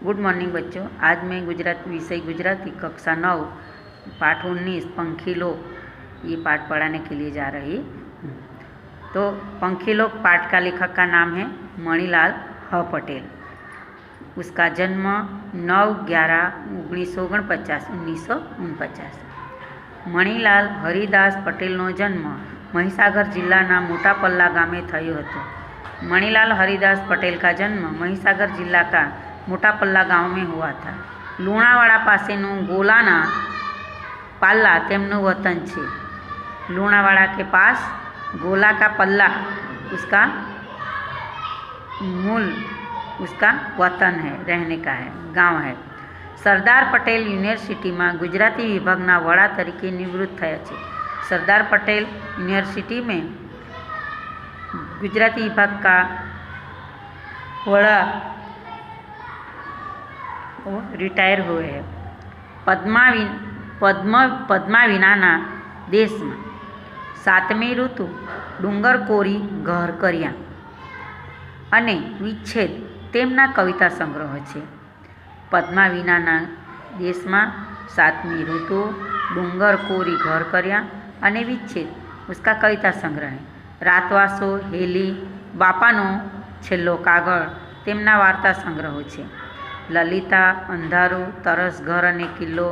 Good morning बच्चों। आज मैं विषय गुजराती कक्षा 9 पाठ 19 पंखी लोक ये पाठ पढ़ाने के लिए जा रही हूँ। तो पंखी लोक पाठ का लेखक का नाम है मणिलाल ह पटेल। उसका जन्म 9/11/1949। मणिलाल हरिदास पटेलનો जन्म મહીસાગર जिल्लाના मोटापल्ला गामे थयो हतो। मणिलाल हरिदास पटेल का जन्म महीसागर जिला का मोटापल्ला गांव में हुआ था। लूणावाड़ा पासेनु गोलाना पाल्ला तेमनु वतन छे। लूणावाड़ा के पास गोला का पल्ला उसका मूल उसका वतन है, रहने का है, गांव है। सरदार पटेल यूनिवर्सिटी में गुजराती विभागना वड़ा तरीके निवृत्त थया छे। सरदार पटेल यूनिवर्सिटी में गुजराती विभाग का वड़ा रिटायर हुए हैं। पद्मा विनाना देश में 7મી ऋतु डूंगर कोरी घर कर्या अने विच्छेद तेमना कविता संग्रह है। पद्मा विनाना देश में 7મી ऋतु डूंगर कोरी घर कर्या अने विच्छेद उसका कविता संग्रह है। रातवासो हेली बापानो छेल्लो कागळ तेमना वार्ता संग्रह है। ललिता अंधारू तरस घर अने किल्लो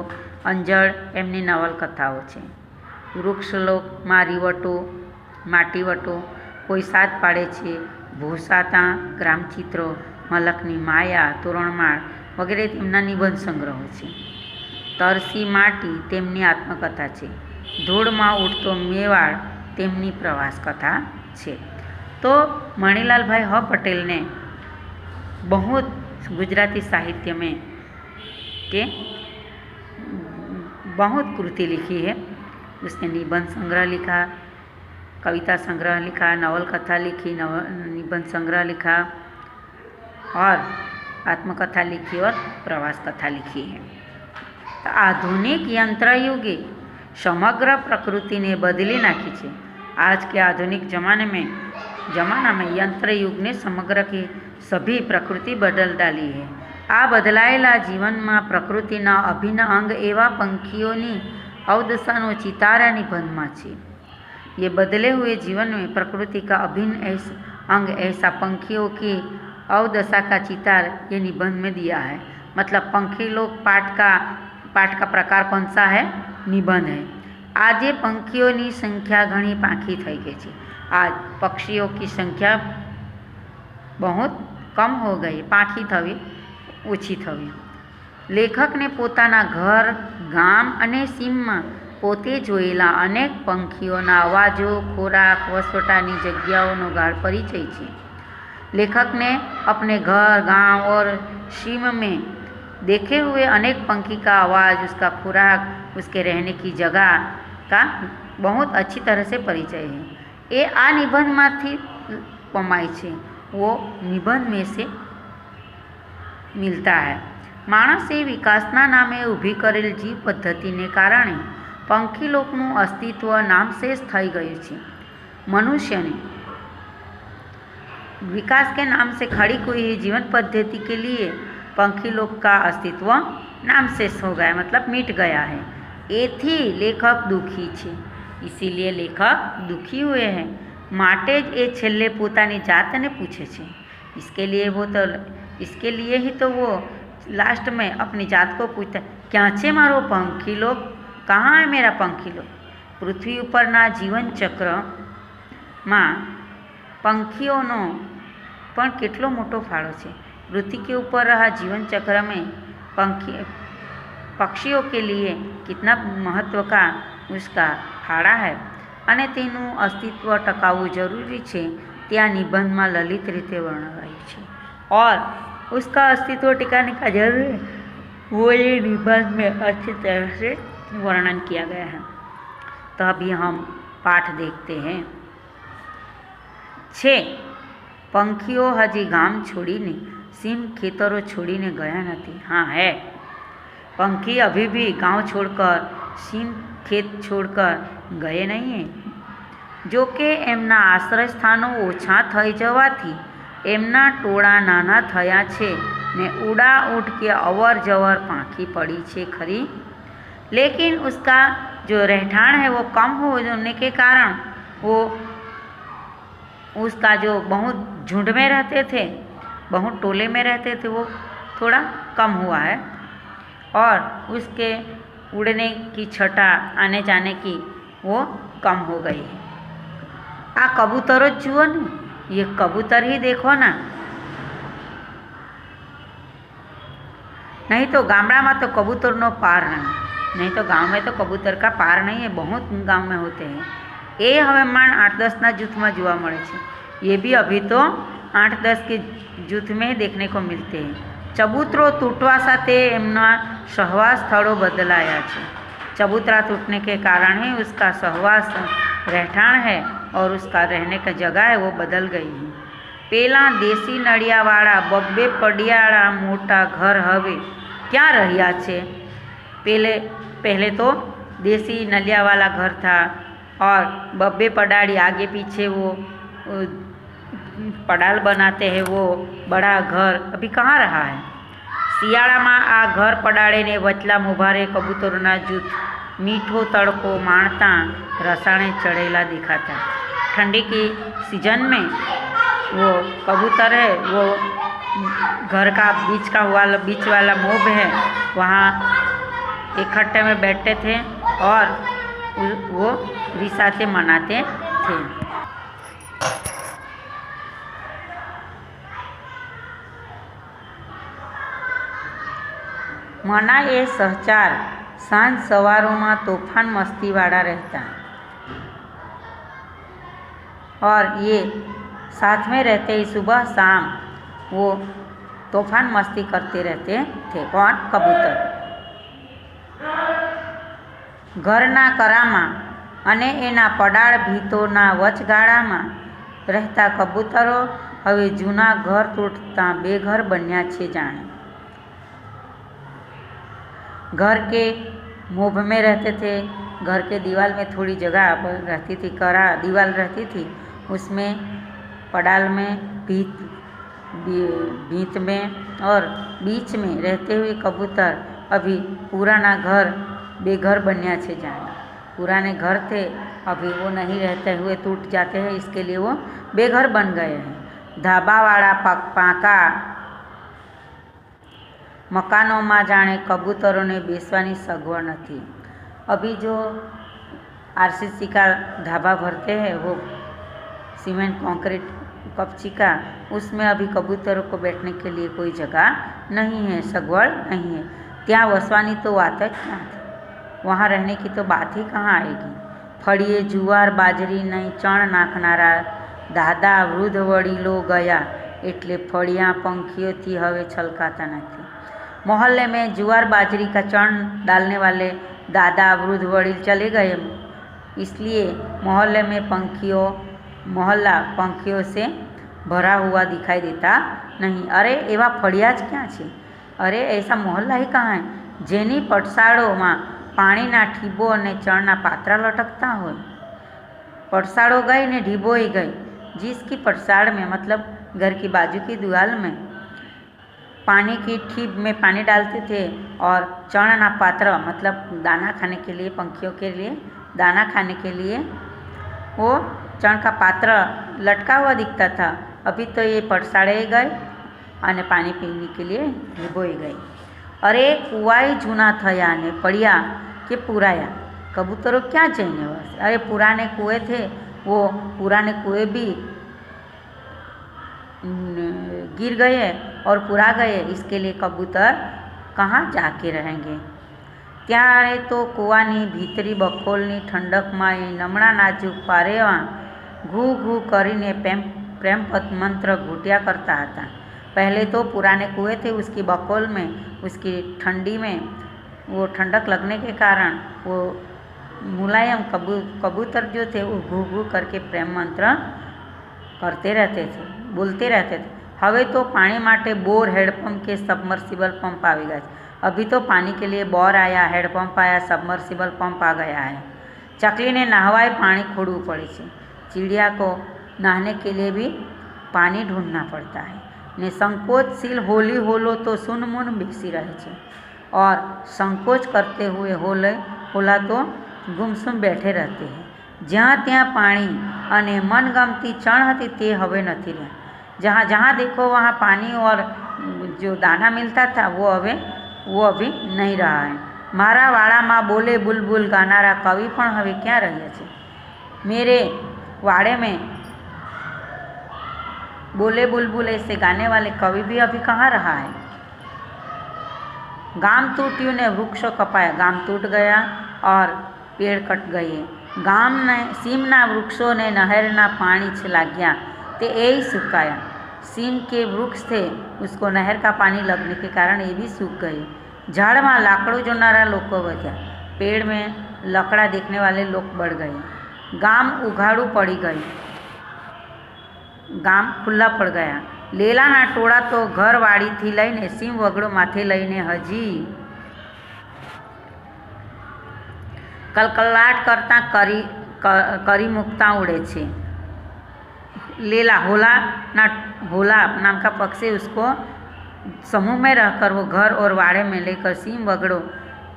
अंजळ एमनी नवलकथाओ छे। वृक्षलोक मारीवटो माटीवटो कोई सात पाड़े छे, भूसाता ग्रामचित्रो मलकनी माया तोरणमाळ वगैरह तेमना निबंध संग्रह है। तरसी माटी तेमनी आत्मकथा छे। धूळमां उड़तो मेवाड़ तेमनी प्रवास कथा छे। तो मणिलाल भाई ह पटेल ने बहुत गुजराती साहित्य में के बहुत कृति लिखी है। उसने निबंध संग्रह लिखा, कविता संग्रह लिखा, नवलकथा लिखी, निबंध संग्रह लिखा और आत्मकथा लिखी और प्रवास कथा लिखी है। तो आधुनिक यंत्रयुगे समग्र प्रकृति ने बदली नाखी है। आज के आधुनिक जमाना में यंत्र युग ने समग्र की सभी प्रकृति बदल डाली है। आ बदलायेला जीवन में प्रकृतिना अभिन्न अंग एवा पंखीओनी अवदशानो चितारा निबंध में छे। ये बदले हुए जीवन में प्रकृति का अभिन्न अंग ऐसा पंखियों की अवदशा का चितार ये निबंध में दिया है। मतलब पंखी लोग पाठ का प्रकार कौन सा है? निबंध है। आज पंखियों की संख्या घनी पाखी थई गई है। आज पक्षियों की संख्या बहुत कम हो गई, पाखी थवी ओछी थवी। लेखक ने पोताना घर गाम अने सीम में पोते जोयेला अनेक पंखीओना अवाजों खोराक वसवटानी जग्याओनो गाढ़ परिचय है। लेखक ने अपने घर गांव और सीम में देखे हुए अनेक पंखी का आवाज़, उसका खुराक, उसके रहने की जगह का बहुत अच्छी तरह से परिचय है। ये आ निबंध में पमाय छे, वो निबंध में से मिलता है। माणसे विकासना नामे ऊभी करेल जीव पद्धति ने कारण पंखी लोकનું अस्तित्व नामशेष थई गयुं छे। मनुष्य ने विकास के नाम से खड़ी हुई जीवन पद्धति के लिए पंखी लोक का अस्तित्व नामशेष हो गया, मतलब मिट गया है। एथी लेखक दुखी छे, इसीलिए लेखक दुखी हुए हैं। माटे ज ए छेल्ले पोतानी जात ने पूछे छे। इसके लिए ही तो वो लास्ट में अपनी जात को पूछता, क्या छे मारो पंखी लोक, कहाँ है मेरा पंखी लोक। पृथ्वी उपरना जीवन चक्र में पंखीओनो पण केटलो मोटो फाळो छे। पृथ्वी के ऊपर रहा जीवन चक्र में पक्षियों के लिए कितना महत्व का उसका फाड़ा है अने तेनु अस्तित्व टकावू जरूरी है। त्या निबंध में ललित रीते वर्णवायु है और उसका अस्तित्व टिकाने का जरूरी है, वो ये निबंध में अच्छी तरह से वर्णन किया गया है। तो अभी हम पाठ देखते हैं। 6 पंखीओ हजी गाम छोड़ीने सीम खेतरों छोड़ीने गया नहीं। हाँ है, पंखी अभी भी गांव छोड़कर सीम खेत छोड़कर गए नहीं हैं। जो कि एमना आश्रय स्थानों ओछा थई जवाथी एमना टोळा नाना थया छे ने उड़ा उठ के अवर जवर पाँखी पड़ी छे खरी, लेकिन उसका जो रहठान है वो कम होने के कारण वो उसका जो बहुत झुंड में रहते थे, बहुत टोले में रहते थे, वो थोड़ा कम हुआ है और उसके उड़ने की छटा आने जाने की वो कम हो गई है। आ कबूतरो जुओ ने, ये कबूतर ही देखो ना, नहीं तो गामड़ा में तो कबूतर नो पार नहीं तो गाँव में तो कबूतर का पार नहीं है, बहुत गाँव में होते हैं। ये हमें मान 8-10 जूथ में जुआ मळे छे। ये भी अभी तो 8-10 के जूथ में देखने को मिलते हैं। चबूतरो तूटवा साथे एमना सहवास स्थलों बदलाया छे। चबूतरा टूटने के कारण ही उसका सहवास रहठान है और उसका रहने का जगह है वो बदल गई है। पेला देसी नड़ियावाड़ा बब्बे पडियाड़ा मोटा घर हवे क्या रह्या छे। पहले तो देसी नलिया वाला घर था और बब्बे पडाड़ी आगे पीछे वो पडाल बनाते हैं, वो बड़ा घर अभी कहाँ रहा है। शियाळा में आ घर पडाड़े ने वचला मुभारे कबूतरोना जूथ मीठो तड़को माणता रसाणे चढ़ेला दिखाता। ठंडी की सीजन में वो कबूतर है, वो घर का बीच वाला मोब है, वहाँ इकट्ठे में बैठते थे और वो रिसाते मनाते थे। मना ये सहचार सांज सवारों में तोफान मस्ती वाला रहता और ये साथ में रहते ही सुबह शाम वो तोफान मस्ती करते रहते थे। कौन? कबूतर। घरना करामा अने एना पडाळ भीतोना वचगाळामां रहता कबूतरो हवे जूना घर तोड़ता बेघर बन्या छे जाने। घर के मोभ में रहते थे, घर के दीवार में थोड़ी जगह रहती थी, करा दीवार रहती थी, उसमें पडाल में भीत में और बीच में रहते हुए कबूतर अभी पुराना घर बेघर बन्या छे जाने। पुराने घर थे, अभी वो नहीं रहते हुए टूट जाते हैं, इसके लिए वो बेघर बन गए हैं। धाबावाड़ा पाका मकानों में जाने कबूतरों ने बेसवानी सगवड़ नहीं। अभी जो आरसीसी का ढाबा भरते हैं वो सीमेंट कंक्रीट कपची का, उसमें अभी कबूतरों को बैठने के लिए कोई जगह नहीं है, सगवड़ नहीं है। त्या वसवानी तो बात ज क्या थी, वहाँ रहने की तो बात ही कहाँ आएगी। फड़िए जुआर बाजरी नहीं चण नाखनारा दादा वृद्ध वडीलो गया एटले फड़िया पंखियों थी हवे छलकाता नहीं। मोहल्ले में जुआर बाजरी का चण डालने वाले दादा वृद्ध वडील चले गए, इसलिए मोहल्ले में मोहल्ला पंखियों से भरा हुआ दिखाई देता नहीं। अरे एवा फड़िया ज क्या छे, अरे ऐसा मोहल्ला ही कहाँ है जेनी पटसाड़ों में पानीना ठीबो अने चणना पात्रा लटकता हो। पटसाड़ो गई ने ढीबोई गई, जिसकी पटसाड़ में मतलब घर की बाजू की दीवार में पानी की ठीब में पानी डालते थे और चणना पात्र मतलब दाना खाने के लिए, पंखियों के लिए दाना खाने के लिए वो चण का पात्र लटका हुआ दिखता था। अभी तो ये पटसाड़े गए और पानी पीने के लिए ढीबोई गई। अरे कुआई जूना थया ने पड़िया के पुराया, कबूतरों क्या चाहिए बस। अरे पुराने कुएँ थे, वो पुराने कुएँ भी गिर गए और पुरा गए, इसके लिए कबूतर कहाँ जाके रहेंगे। त्यारे तो कुआनी भीतरी बखोलनी ठंडक में नमणा नाजुक पारेवा घू घू करीने प्रेम मंत्र घूटिया करता था। पहले तो पुराने कुएँ थे, उसकी बखोल में उसकी ठंडी में वो ठंडक लगने के कारण वो मुलायम कबूतर जो थे वो घू घू करके प्रेम मंत्र करते रहते थे, बोलते रहते थे। हवे तो पानी माटे बोर हेडपम्प के सबमर्सिबल पंप आ गया। अभी तो पानी के लिए बोर आया, हेडपम्प आया, सबमर्सिबल पंप आ गया है। चकली ने नहवाए पानी खोड़વું પડે છે। चिड़िया को नहाने के लिए भी पानी ढूंढना पड़ता है। ने संकोचशील होली होलो तो सुनमुन बेसी रहे छे और संकोच करते हुए होला तो गुमसुम बैठे रहते हैं। ज्यां त्यां पाणी अने मनगमती चण हती ते हवे नथी रह्या। जहाँ जहाँ देखो वहाँ पानी और जो दाना मिलता था वो अभी नहीं रहा है। मारा वाड़ा माँ बोले बुलबुल गानारा कवि पण हवे क्या रह्या छे। मेरे वाड़े में बोले बुलबुल ऐसे गाने वाले कवि भी अभी कहाँ रहा है। गाम तूट्યું ने वृक्षो कपाया, गाम टूट गया और पेड़ कट गए। गाम ने सीमना वृक्षों ने नहरना पानी छ लाग्या ते ए सुकाया। सीम के वृक्ष थे, उसको नहर का पानी लगने के कारण ये भी सूख गए। झाड़ में लाकड़ू जोनारा लोग वध्या, पेड़ में लकड़ा देखने वाले लोग बढ़ गए। गाम उघाड़ू पड़ी गई, गाम खुल्ला पड़ गया। लेलाना टोळा तो घरवाड़ी थी लईने सीम वगड़ो माथे लईने हजी कलकलाट करता करी मुक्ता उड़े छे। लेला होला नाम का पक्षी, उसको समूह में रहकर वो घर और वाड़े में लेकर सीम वगड़ो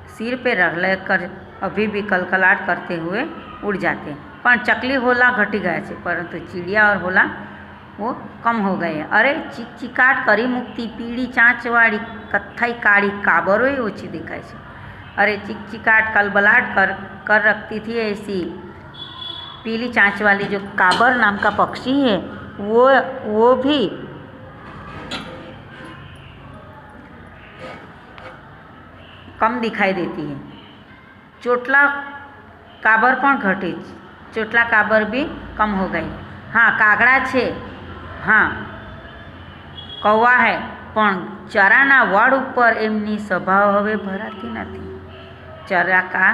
सिर पे रख लेकर अभी भी कलकलाट करते हुए उड़ जाते। पर चकली होला घटी गया छे, परंतु चिड़िया और होला वो कम हो गए। अरे चिकचिकाट करी मुक्ति पीड़ी चाँचवाड़ी कत्थई काड़ी काबरो ही ओછી दिखाई छे। अरे चिकचिकाट कलबलाट कर रखती थी ऐसी पीली चाँच वाली जो काबर नाम का पक्षी है वो भी कम दिखाई देती है। चोटला काबर पण घटे, चोटला काबर भी कम हो गई। हाँ कागड़ा छे, हाँ कौवा है, पण चराना वड उपर एमनी सभा हवे भराती नथी। चरा का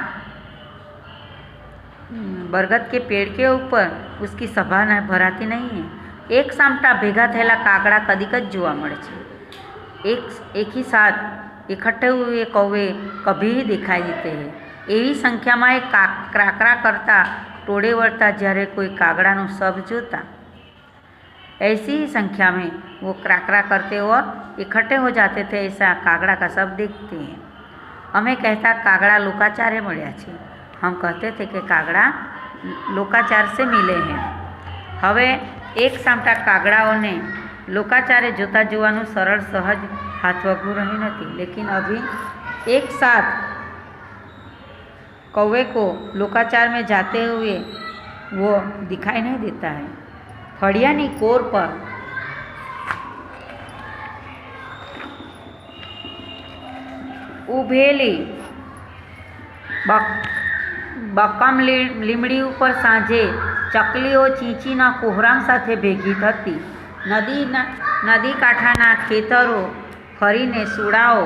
बरगद के पेड़ के ऊपर उसकी सभा भराती नहीं है। एक सामटा भेगा थયેલા कागड़ा कदीक ज जोवा मळे छे। एक ही साथ इकट्ठे हुए कौवे कभी ही दिखाई देते हैं। एवी संख्या में एक क्राकरा करता टोड़े वળતા જ્યારે कोई कागड़ाનું शब्द जोता, ऐसी ही संख्या में वो क्राकरा करते और इकट्ठे हो जाते थे। ऐसा कागड़ा का शब्द देखते हैं। हमें कहता कागड़ा लोकाचारे मळ्या छे। हम कहते थे कि कागड़ा लोकाचार से मिले हैं। हवे एक सामटा कागड़ाओने लोकाचारे जोता जोवानुं सरल सहज हाथवगुं रही नथी, लेकिन अभी एक साथ कौवे को लोकाचार में जाते हुए वो दिखाई नहीं देता है। फड़ियानी कोर पर उभेली बकम લીમડી ઉપર સાંજે ચકલીઓ ચીંચીના કોહરામ સાથે ભેગી થતી। નદી કાંઠાના ખેતરો ફરીને સુડાઓ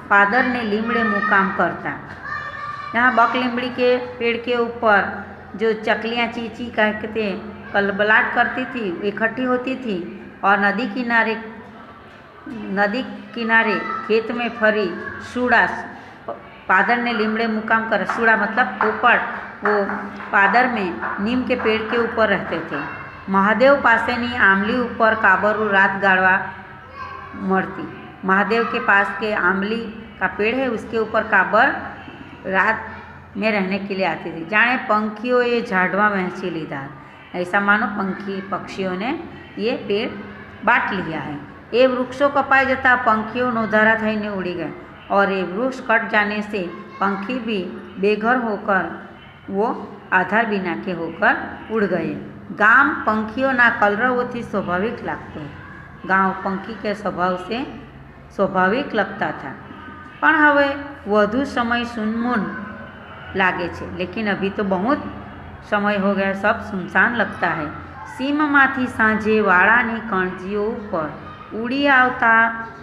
પાદરને લીમડે મુકામ करता। यहाँ बक लीमड़ी के पेड़ के ऊपर जो चकलियाँ चींची कहते कलबलाट करती थी, इकट्ठी होती थी और नदी किनारे खेत में फरी सूड़ा पादर ने लीमड़े मुकाम कर। सूड़ा मतलब पोपट, वो पादर में नीम के पेड़ के ऊपर रहते थे। महादेव पासेनी आमली ऊपर काबरू रात गाड़वा मरती। महादेव के पास के आमली का पेड़ है, उसके ऊपर काबर रात में रहने के लिए आती थी। जाने पंखियों ये झाड़वा वहेंची लीधा, ऐसा मानो पक्षियों ने ये पेड़ बांट लिया है। ये वृक्षों कपाई जता पंखियों नोधारा थईने उड़ी गए और ये वृक्ष कट जाने से पंखी भी बेघर होकर वो आधार बिना के होकर उड़ गए। गाम पंखियों ना कलरवोथी स्वाभाविक लागतो। गाँव पंखी के स्वभाव से स्वाभाविक लगता था, पण हवे वधु समय सुनमुन लागे छे। लेकिन अभी तो बहुत समय हो गया, सब सुनसान लगता है। सीममांथी सांजे वाड़ानी कणजीओ उपर उड़ी आवता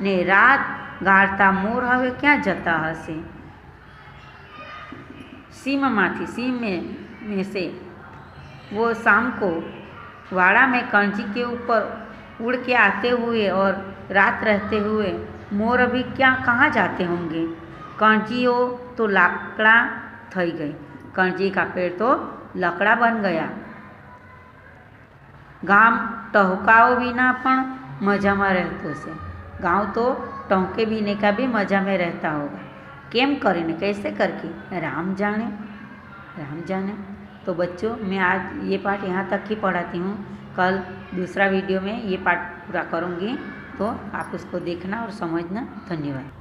ने रात गाड़ता मोर हवे क्या जता हशे। सीम में से वो शाम को वाड़ा में कणजी के ऊपर उड़ के आते हुए और रात रहते हुए मोर अभी क्या कहाँ जाते होंगे। कणजीओ तो लाकड़ा थई गई, कणजी का पेड़ तो लकड़ा बन गया। गाम टहुकाओ विना पण मजा में रहतो से। गाँव तो टोंके बीने का भी मजा में रहता होगा। केम करीने, कैसे करके, राम जाने, राम जाने। तो बच्चों, मैं आज ये पाठ यहाँ तक ही पढ़ाती हूँ। कल दूसरा वीडियो में ये पाठ पूरा करूँगी, तो आप उसको देखना और समझना। धन्यवाद।